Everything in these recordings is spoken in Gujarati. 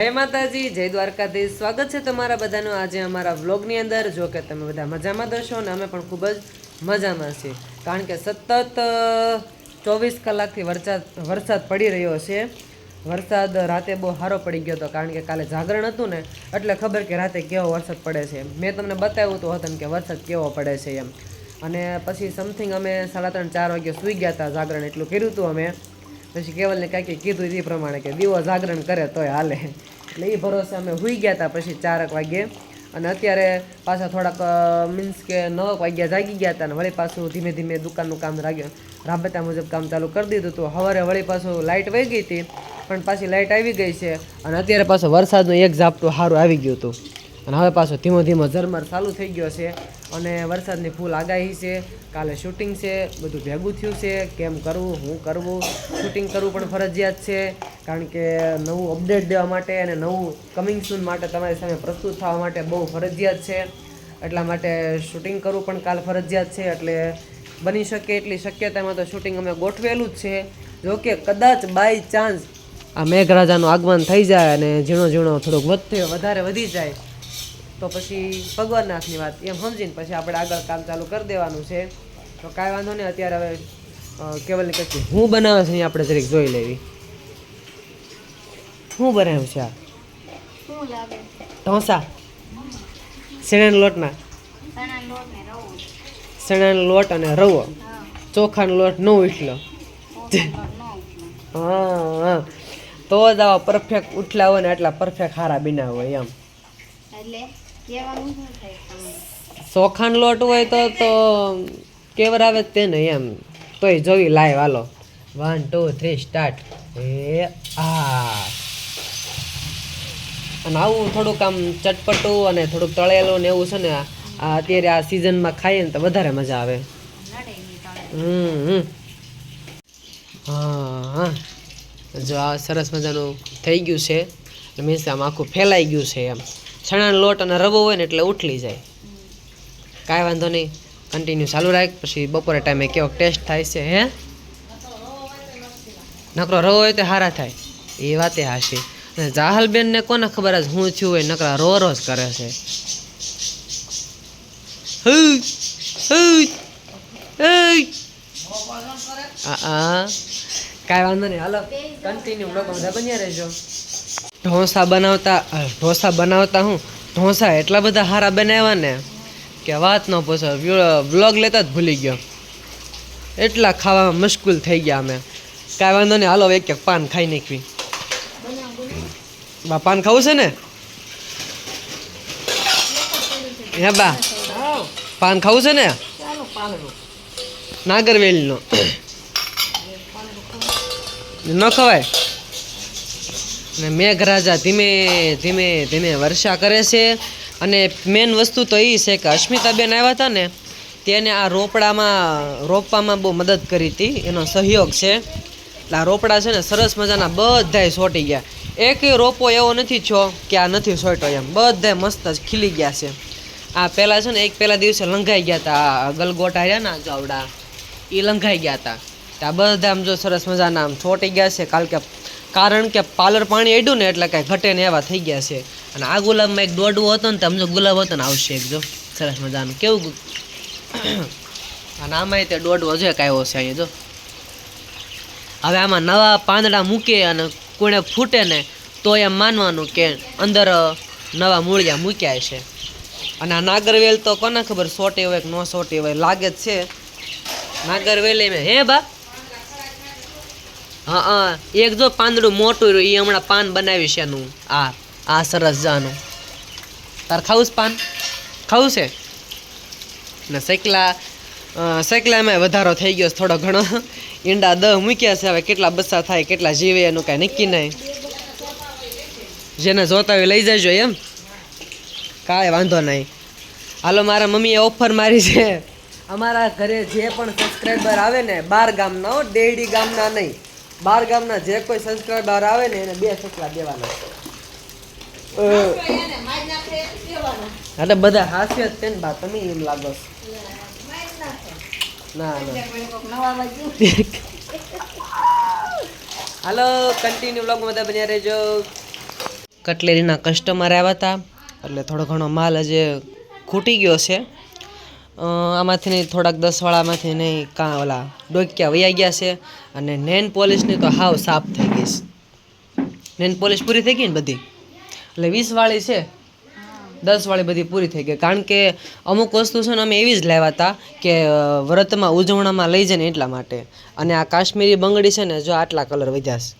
જય માતાજી, જય દ્વારકાધીશ। સ્વાગત છે તમારા બધાનું આજે અમારા વ્લોગની અંદર। જો કે તમે બધા મજામાં દશો અને અમે પણ ખૂબ જ મજામાં છીએ, કારણ કે સતત 24 કલાકથી વરસાદ પડી રહ્યો છે। વરસાદ રાતે બહુ સારો પડી ગયો હતો, કારણ કે કાલે જાગરણ હતું ને, એટલે ખબર કે રાતે કેવો વરસાદ પડે છે। મેં તમને બતાવ્યું તો હતું કે વરસાદ કેવો પડે છે એમ। અને પછી સમથિંગ અમે 3:30-4 વાગે સૂઈ ગયા હતા। જાગરણ એટલું કર્યું હતું અમે। પછી કેવલને કાંઈક કીધું એ પ્રમાણે કે દીવો જાગરણ કરે તોય હાલે, એટલે એ ભરોસે અમે સૂઈ ગયા હતા પછી 4 વાગે। અને અત્યારે પાછા થોડાક મીન્સ કે 9 વાગ્યા જાગી ગયા હતા, અને વળી પાછું ધીમે ધીમે દુકાનનું કામ રાબેતા મુજબ કામ ચાલુ કરી દીધું હતું। સવારે વળી પાછું લાઇટ વહી ગઈ હતી, પણ પાછી લાઇટ આવી ગઈ છે। અને અત્યારે પાછું વરસાદનું એક ઝાપટું સારું આવી ગયું હતું, અને હવે પાછો ધીમો ધીમો ઝરમર ચાલુ થઈ ગયો છે। અને વરસાદની ફૂલ આગાહી છે, કાલે શૂટિંગ છે, બધું ભેગું થયું છે। કેમ કરવું, શું કરવું, શૂટિંગ કરવું પણ ફરજિયાત છે, કારણ કે નવું અપડેટ દેવા માટે અને નવું કમિંગ સૂન માટે તમારી સામે પ્રસ્તુત થવા માટે બહુ ફરજિયાત છે। એટલા માટે શૂટિંગ કરવું પણ કાલ ફરજિયાત છે। એટલે બની શકે એટલી શક્યતામાં તો શૂટિંગ અમે ગોઠવેલું જ છે। જો કે કદાચ બાય ચાન્સ આ મેઘરાજાનું આગમન થઈ જાય અને ઝીણો ઝીણો થોડુંક વધારે વધી જાય તો પછી ભગવાનનાથની વાત એમ સમજીને પછી આપણે આગળ કામ ચાલુ કરી દેવાનું છે। તો કાંઈ વાંધો નહીં। અત્યારે હવે કેવલની કચ્છી હું બનાવે છે એ આપણે જરીક જોઈ લેવી। શું બનાવ્યું છે આ? ઢોસા શેણાના લોટના? શેણાનો લોટ અને રવો, ચોખાનો લોટ ન ઉઠલો? હા, તો જ આવા પરફેક્ટ ઉઠલા હોય ને એટલા પરફેક્ટ હારા બિના હોય એમ। ચોખાનો લોટ હોય તો કેવરાવે તે ને એમ। તોય જોઈ લાઈવ, હાલો 1 2 3 સ્ટાર્ટ। અને આવું થોડુંક આમ ચટપટું અને થોડુંક તળેલું ને એવું છે ને, આ અત્યારે આ સિઝનમાં ખાઈએ ને તો વધારે મજા આવે। હા, જો આ સરસ મજાનું થઈ ગયું છે, મીન્સ આમ આખું ફેલાઈ ગયું છે એમ। ચણાનો લોટ અને રવો હોય ને એટલે ઉઠલી જાય। કાંઈ વાંધો નહીં, કન્ટિન્યુ ચાલુ રાખ, પછી બપોરે ટાઈમે કેવો ટેસ્ટ થાય છે। હે, નકરો રવો હોય તો સારા થાય, એ વાતે હાશી। અને જાહલબેનને કોને ખબર જ હું થયું હોય, નકરા રો જ કરે છે। કાંઈ વાંધો નહીં, હાલો કન્ટિન્યુ લોકો બધા બન્યા રહેજો। ઢોસા બનાવતા હું ઢોસા એટલા બધા સારા બનાવ્યા ને કે વાત ન પૂછો। વ્લોગ લેતા જ ભૂલી ગયો, એટલા ખાવામાં મુશ્કેલ થઈ ગયા અમે। કાંઈ વાંધો નહીં, હાલો એક પાન ખાઈ નાખવી। બા પાન ખાવું છે ને? હે બા, પાન ખાવું છે ને? નાગરવેલીનો ન ખવાય ને? મેઘરાજા ધીમે ધીમે ધીમે વર્ષા કરે છે। અને મેન વસ્તુ તો એ છે કે અસ્મિતાબેન આવ્યા હતા ને, તેને આ રોપવામાં બહુ મદદ કરી હતી, એનો સહયોગ છે। એટલે આ રોપડા છે ને સરસ મજાના બધાય સોટી ગયા। એક રોપો એવો નથી થયો કે આ નથી સોટ્યો એમ, બધાય મસ્ત જ ખીલી ગયા છે। આ પહેલાં છે ને પહેલા દિવસે લંઘાઈ ગયા હતા, ગલગોટા રહ્યા ને જાવડા, એ લંઘાઈ ગયા હતા। ત્યાં બધા આમ જો સરસ મજાના આમ છોટી ગયા છે, કારણ કે પાલર પાણી અડ્યું ને એટલે કાંઈ ઘટે ને એવા થઈ ગયા છે। અને આ ગુલાબમાં એક દોડવો હતો ને, આમ જો ગુલાબ હતો ને આવશે એક, જો સરસ મજાનું કેવું। અને આમાંય તે દોડવો છે કાંઈ છે અહીંયા જો। હવે આમાં નવા પાંદડા મૂકે અને કોઈને ફૂટે ને તો એમ માનવાનું કે અંદર નવા મૂળિયા મૂક્યા છે। અને આ નાગરવેલ તો કોને ખબર સોટી હોય કે ન સોટી હોય, લાગે જ છે નાગરવેલ એમ। હે બા, હા, એક જો પાંદડું મોટું રહ્યું, એ હમણાં પાન બનાવી છે એનું। આ સરસ જાનું, તાર ખાવું છે પાન? ખાવું છે ને? સૈકલામાં વધારો થઈ ગયો થોડો ઘણો, ઈંડા 10 મૂક્યા છે। હવે કેટલા બચ્ચા થાય, કેટલા જીવે એનું કાંઈ નક્કી નહીં। જેને જોતા હોય લઈ જજો એમ, કાંઈ વાંધો નહીં। હાલો, મારા મમ્મીએ ઓફર મારી છે, અમારા ઘરે જે પણ સબસ્ક્રાઈબર આવે ને 12 ગામના, દેડી ગામના નહીં, 12 ગામના જે કોઈ સબસ્ક્રાઈબર આવે ને એને 2 સકલા દેવાના। એટલે બધા હાસ્ય જ છે ને બા, તમે એમ લાગો? ના હાલો કન્ટિન્યુ વ્લોગમાં બધા બન્યા રહેજો। કટલેરીના કસ્ટમર આવ્યા હતા એટલે થોડો ઘણો માલ હજી ખૂટી ગયો છે. આમાંથી નહીં થોડાક 10 વાળામાંથી નહીં ઓલા ડોક્યા વયા ગયા છે. અને નેન પોલિશની તો હાવ સાફ થઈ ગઈ છે. નેન પોલિશ પૂરી થઈ ગઈ ને બધી, એટલે 20 વાળી છે, 10 વાળી બધી પૂરી થઈ ગઈ. કારણ કે અમુક વસ્તુ છે ને અમે એવી જ લાવ્યા હતા કે વ્રતમાં ઉજવણામાં લઈ જાય ને એટલા માટે. અને આ કાશ્મીરી બંગડી છે ને, જો આટલા કલર વધ્યા છે,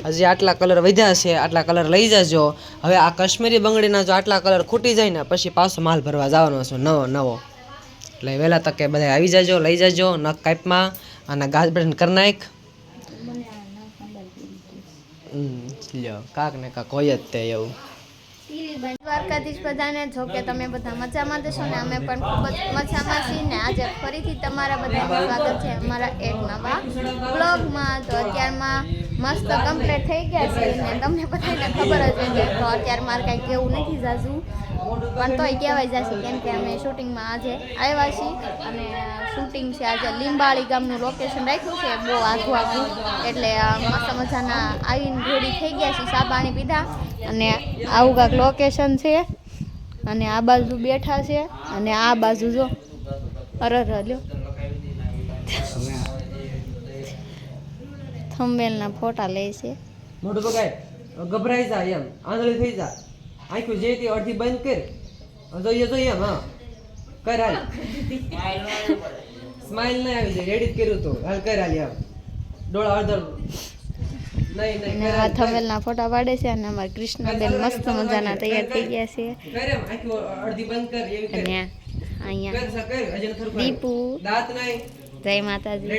હજી આટલા કલર વધ્યા છે, આટલા કલર લઈ જજો. હવે આ કાશ્મીરી બંગડીના જો આટલા કલર ખૂટી જાય ને પછી પાછો માલ ભરવા જવાનો છે નવો. એટલે વહેલા તકે બધા આવી જાજો, લઈ જાજો. નખ કાપમાં અને ગાજબેન કરી નાખ. લ્યો કાક ને કાક હોય જ તે એવું. દ્વારકાધીશ બધાને, જો કે તમે બધા મજામાં જશો ને અમે પણ ખૂબ જ મજામાં છીએ ને આજે ફરીથી તમારા બધાનું સ્વાગત છે અમારા એક નવા બ્લોગમાં. તો અત્યારમાં મસ્ત કમ્પ્લીટ થઈ ગયા છે ને તમને બધાને ખબર જ છે. તો અત્યારે મારે કાંઈ કહેવું નથી જાજુ, પણ તોય કહેવાય જશે કેમ કે અમે શૂટિંગમાં આજે આવ્યા છીએ. અને શૂટિંગ છે આજે લીંબાળી ગામનું લોકેશન રાખ્યું છે, બહુ આઘું એટલે મસ્ત મજાના આવીને રેડી થઈ ગયા છે, ચા પાણી પીધા અને આવું કાંક લોકેશન છે. અને આ બાજુ બેઠા છે અને આ બાજુ જો લ્યો થંબેલના ફોટા લે છે. મોઢું બગાય, ગભરાઈ જા, એમ આંધળી થઈ જા, આંખું જે તે અડધી બંધ કર, જોઈએ એમ. હા કર, હાલ સ્માઈલ નહીં આવી જાય, રેડી કર્યું તો હાલ કર, હાલ એમ ડોળા અડધર અને આ થંબેલના ફોટા પાડે છે. અને અમારા કૃષ્ણબેન મસ્ત મજાના તૈયાર થઈ ગયા છે. અને અહીંયા દીપુ, જય માતાજી,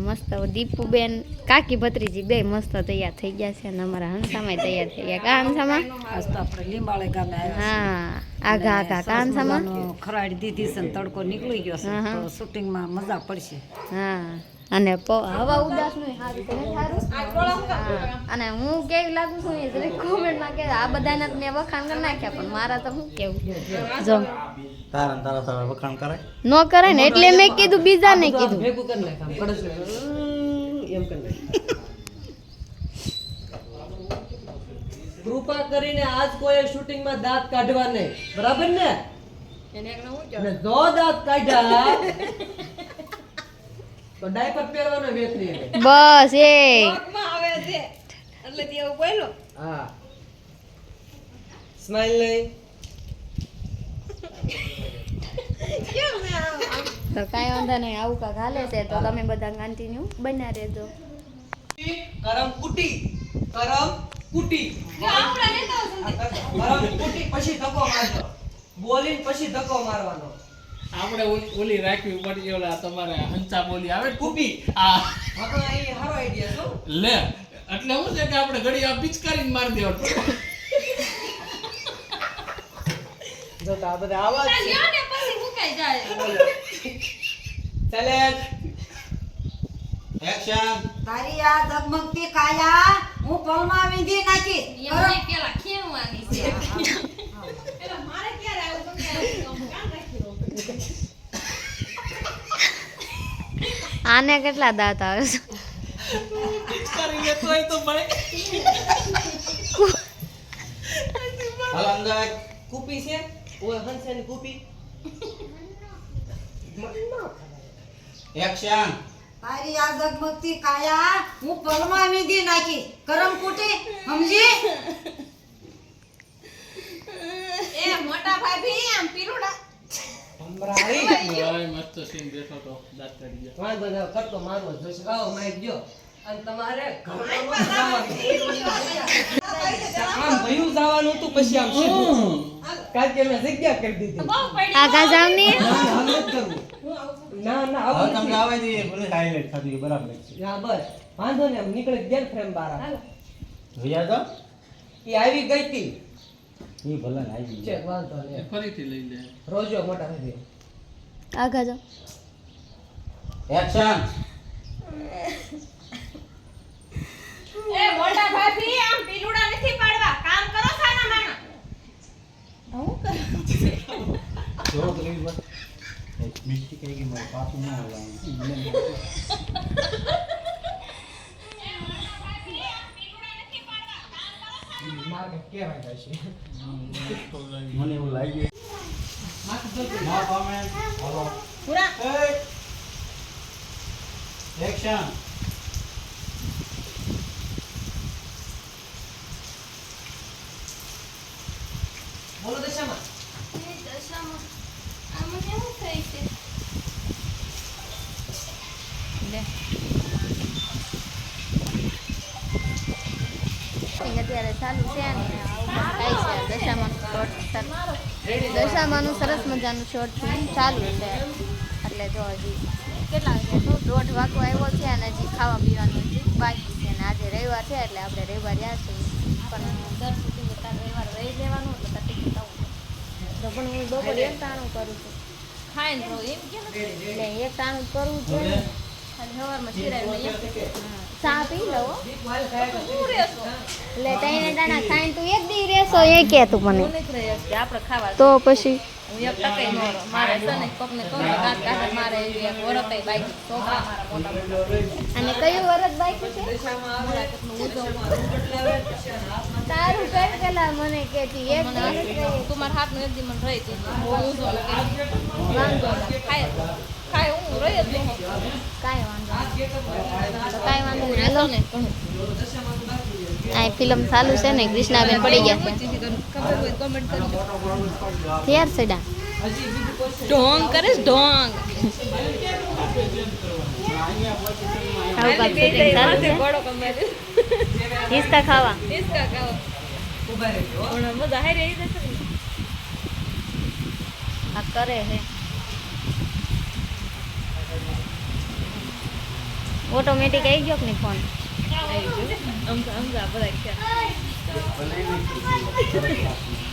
મસ્ત દીપુબેન કાકી ભત્રીજી બે મસ્ત તૈયાર થઈ ગયા છે. અને અમારા હંસામાં તૈયાર થઈ ગયા. કા હંસામાં? આપણે લીંબાળે ગામે હા આઘા કા હંસામાં ખરાડી દીધી છે, તડકો નીકળી ગયો છે તો શૂટિંગમાં મજા પડશે. હા અને હવા ઉદાસ નું અને હું કેવી લાગુ છું એ જરીક કોમેન્ટમાં કે આ બધાના મેં વખાણ કરી નાખ્યા, પણ મારા તો શું કેવું જો તારા વખાણ કરાય નો કરે ને એટલે મેં કીધું, બીજા ને કીધું. ભેગું કરી નાખ, આમ કડશ એમ કરી નાખ. કૃપા કરીને આજ કોઈ શૂટિંગમાં દાંત કાઢવા નહીં, બરાબર ને? અને જો દાંત કાઢ્યા તો ડાયપર પહેરવાનો વેત નહીં. બસ એ હા સ્માઈલ નહીં. તો કાંઈ વાંધો નહીં, આવું કાંક હાલે છે તો તમે બધા કન્ટિન્યુ બન્યા રહેજો. કરમ કુટી પછી ધક્કો મારજો, બોલીને પછી ધક્કો મારવાનો. આપણે ઓલી રાખવી પડી, ઓલા તમારે હંચા બોલી આવે કુપી. આ હા એ સારો આઈડિયા છો. લે એટલે હું છે કે આપણે ઘડી આ પિચકારીને મારી દેવાનું. જો તો આ બધા આવા જ છે. ચાલે એક્શન. તારી આ ઝગમગતી કાયા હું પલમાં વીંધી નાખી. આને કેટલા દાંત આવે છે? પિચકારી લેતો હોય તો ભાઈ હાલ અંદર કુપી છે, ઓય હંસેની કુપી. એક્શન. તારી આ ઝગમગતી કાયા હું પલમાં વીંધી નાખી. કરમ કુટી સમજી? એ મોટા ભાભી આમ પીરુડા ભમરાળી. ઓય મસ્ત સીન બેઠો તો દાંત કાઢી ગયા. વાંધો નહીં, કરતો મારવો જ જોઈશે. આવો માઈક ગયો અને તમારે ઘરમાં જવાનું. આમ ભયું જવાનું હતું, પછી આમ સીધું. કારણ કે મેં જગ્યા કરી દીધી. આગા જાવ ને આમ નથી કરવું. ના આવું નથી. આવે છે ભલે હાઈલાઈટ ખાધી બરાબર છે. હા બસ વાંધો નહીં, આમ નીકળી ગયા ફ્રેમ બહાર. ભૈયા તો એ આવી ગઈ હતી. એ ભલે આવી ચેક વાંધો નહીં. ફરીથી લઈ લે. રોજો મોટા થઈ. આગા જાવ. એક્શન. એ મોટા ભાભી આમ પીલુડા નથી પાડવા, કામ કરો સાના માના. જોર તો લઈ બસ. એક મિસ્ટેક થઈ ગઈ મારે પાછું ન હલાવવાનું. મને એવું લાગ્યું નો કોમેન્ટ હાલો પૂરા એક્શન બોલો દશામાં અત્યારે ચાલુ છે ને આવું બધું થાય છે દશામાનું સરસ મજાનું શોર્ટ ફિલ્મ ચાલુ છે એટલે જો હજી કેટલા વાગ્યા 1:30 વાગો આવ્યો છે અને હજી ખાવા પીવાનું હજી બાકી છે અને આજે રવિવાર છે એટલે આપણે રવિવાર રહ્યા છીએ પણ દર સુધી તાર રવિવાર રહી લેવાનું એટલે તાર ટિકિટ આવું તો પણ હું બપોરે એક ટાણું કરું છું ખાઈને તો એમ કે એટલે એક ટાણું કરવું છે ને ખાલી સવારમાં ચીરાઈને ચા પી લો એટલે તઈને દાણા ખાઈને તું એક દી રહેશો એ કે તું મને આપણે ખાવા તો પછી હું એક ટકે નો રહું. મારે છે ને કોકને કહું ને ગાંઠ કાઢે મારે એવી એક વરતય બાકી છોકરા મારા મોટા મોટા અને કયું વરસ બાકી છે તારું કઈ પેલા મને કેતી એક દિવસ રહી. તું મારા હાથનું એક દી મને રહી હતી બહુ ઊંધો વાંધો નહીં. ખાય ખાય હું રહી જ નહીં કાંઈ વાંધો નહીં. તો કાંઈ વાંધો નહીં હાલો ને ઘણું આ ફિલ્મ ચાલુ છે ને કૃષ્ણાબેન પડી ગયા છે ખબર હોય કમેન્ટ કરજો તૈયાર સડા ઢોંગ કરીશ ઢોંગ આવું કાંઈક shooting ચાલુ છે ગોળો કમાય હિસકા ખાવા ઇસકા ખાવા ઉભા રહેજો પણ મજા હારી આવી જશે ને આ કરે હે ઓટોમેટિક આવી ગયો કે નહીં ફોન સમજા બધા ખ્યાલ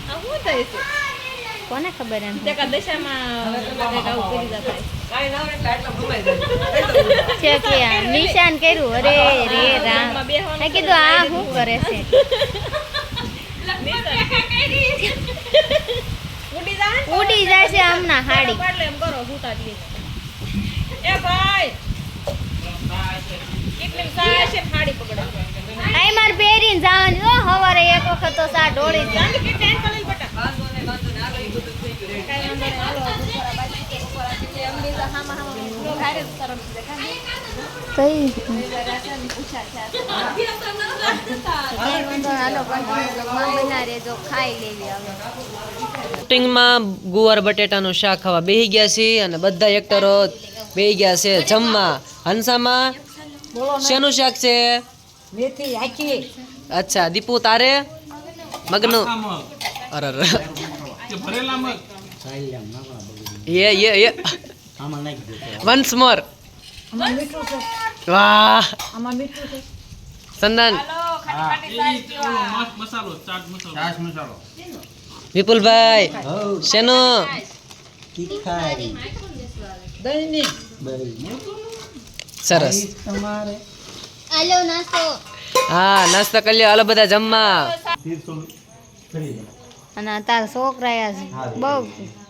આ શું થાય છે કોને ખબર એમ તે કા દશામાં કંઈક આવું કરી જતા કાંઈ ના હોય એટલે આટલા ઘુમાઈ જાય છે કે આ નિશાન કર્યું અરે રે રામ મેં કીધું આ શું કરે છે ઉડી જાય છે આમના હાડી એટલે એમ કરો ભૂતા દે એ ભાઈ કેટલી સાય છે હાડી પકડો આઈ માર પહેરીને જવાનું હો હવારે એક વખત તો સા ઢોળી દે ચાંદ કે ટેન કરી બટા વાંધો નહીં આ લઈ બધું થઈ ગયું કાઈ વાંધો નહીં હાલો બુખારા બાજી કે બુખારા કે અમને તો હામાં હામાં ખારે તરફ દેખાય કઈ પૂછા છે હાલો કંટિન્યુ બના રેજો ખાઈ લેવી હવે શૂટિંગમાં ગુવાર બટેટાનું શાક ખાવા બેહી ગયા છે અને બધા એક્ટરો બેહી ગયા છે જમવા હંસામાં શેનું શાક છે મેથી આખી અચ્છા દીપુ તારે મગનું અરે ભરેલા મગ એ આમાં નાખી દે વન્સ મોર આમાં મીઠું છે વાહ આમાં મીઠું છે સંદન ચાટ મસાલો વિપુલભાઈ શેનું તીખારી દહીંની સરસ તમારે આલો નાસ્તો હા નાસ્તો કરી લ્યો હાલો બધા જમવા 300 કરી દે અને તાર છોકરા બહુ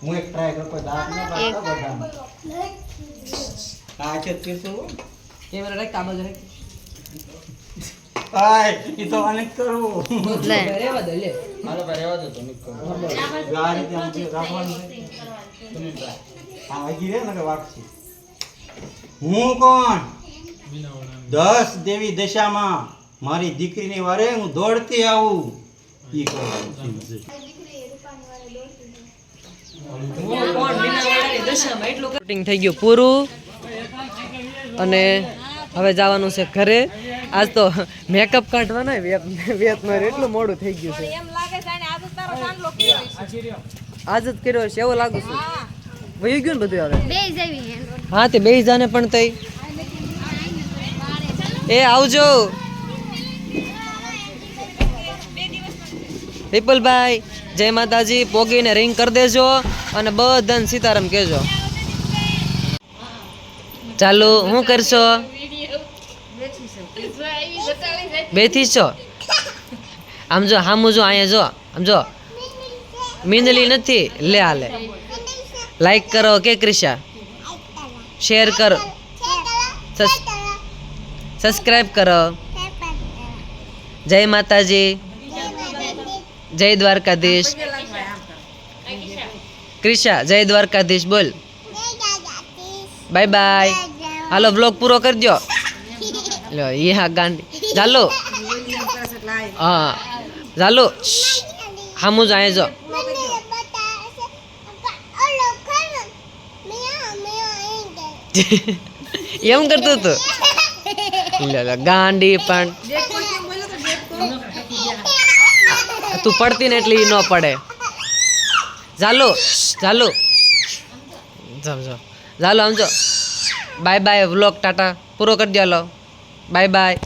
હું એક ટ્રાય કરતો દાંત ન એક. પાડતો બધામાં આ છે 300 કેમેરા રાખ આ બાજુ રાખ આય ઈ તો અનેક કરું લે રેવા દે લે હાલો ભાઈ રહેવા દો તો અનેક કરું આ રીતે આમ જે રાખવાનું છે તમે ટ્રાય આ આગી રે ને કે વાગશે હું કોણ 10 દેવી દશામાં મારી દીકરીની વારે હું દોડતી આવું ઈ કહું શૂટિંગ થઈ ગયું પૂરું અને હવે જવાનું છે ઘરે આજ તો મેકઅપ કાઢવાનો વેતમાં એટલું મોડું થઈ ગયું છે એમ લાગે છે ને આજ તારો ચાંદલો કર્યો છે આજ જ કર્યો છે એવું લાગુ છું વહી ગયું ને બધું હવે બે જવી હા તે બે જાને પણ તઈ એ આવજો વિપુલભાઈ જય માતાજી પોગીને રિંગ કરી દેજો અને બધાને સીતારામ કહેજો ચાલો શું કરશો બેથી છો આમ જો હામું જો અહીંયા જો આમ જો મીંદલી નથી લે હાલે લાઈક કરો કે ક્રિશા શેર કરો સબસ્ક્રાઇબ કરો જય માતાજી જય દ્વારકાધીશ. ક્રિશા જય દ્વારકાધીશ બોલ. Bye bye. હાલો બ્લોગ પૂરો કરજો. લો એ હા ગાંડી. ચાલો હા ચાલો હામું જ આય જો. એમ કરતું હતું. ગાંડી પણ તું પડતી ને એટલે ન પડે. ચાલો ચાલો ચાલો આમ જો. બાય બાય વ્લોગ ટાટા પૂરો કરી દો. હાલો બાય બાય.